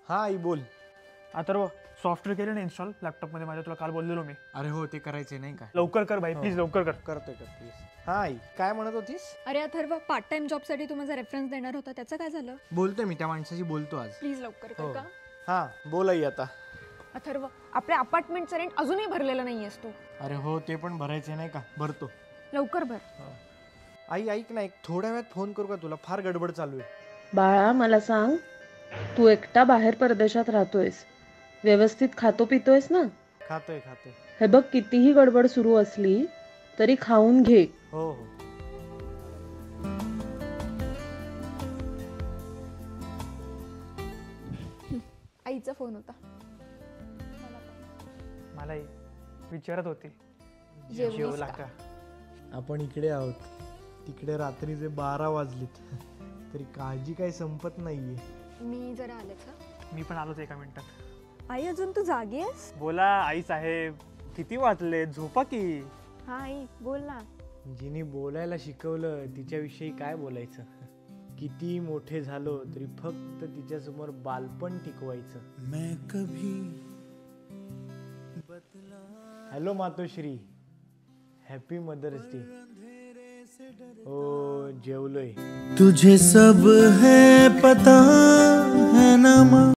हा आई बोल. अथर्व सॉफ्टवेअर केलं ना इन्स्टॉल लॅपटॉपमध्ये माझ्या, तुला काल बोललेलो मी. अरे हो ते करायचे नाही काय. लवकर कर भाई प्लीज, लवकर कर. करतोय प्लीज. हा आई काय म्हणत होतीस? अरे अथर्व, पार्ट टाइम जॉबसाठी तू माझा रेफरन्स देणार होता, त्याचं काय झालं? बोलतोय मी त्या माणसाशी बोलतो आज. प्लीज लवकर कर का. हा बोल आई आता. अथर्व, आपल्या अपार्टमेंटचं रेंट अजूनही भरलेलं नाहीयेस तू. अरे हो ते पण भरायचे नाही का, भरतो. लवकर भर. आई ऐक ना, एक थोड्या वेळात फोन करू का तुला, फार गडबड चालू आहे. बाळा मला सांग, तू एकटा बाहेर परदेशात राहतोयस, व्यवस्थित खातो पितोयस ना? खातोय. हे बघ, कितीही गडबड सुरू असली तरी खाऊन घे. हो. आईचा फोन होता. मलाही विचारत होती जेवलीस का. आपण इकडे आहोत, तिकडे रात्रीचे 12 वाजलेत तरी काळजी काही संपत नाहीये. मी जरा आले का? मी पण आलोच एका मिनिटात. आई अजून तू जागी आहेस? बोला आई साहेब, किती वाजले, झोपा की. हा आई बोल ना. जिने बोलायला शिकवलं तिच्याविषयी काय बोलायचं. किती मोठे झालो तरी फक्त तिच्यासमोर बालपण टिकवायचं. हॅलो मातोश्री, हॅपी मदर्स डे. हो जेवलोय. तुझे सब है पता है ना.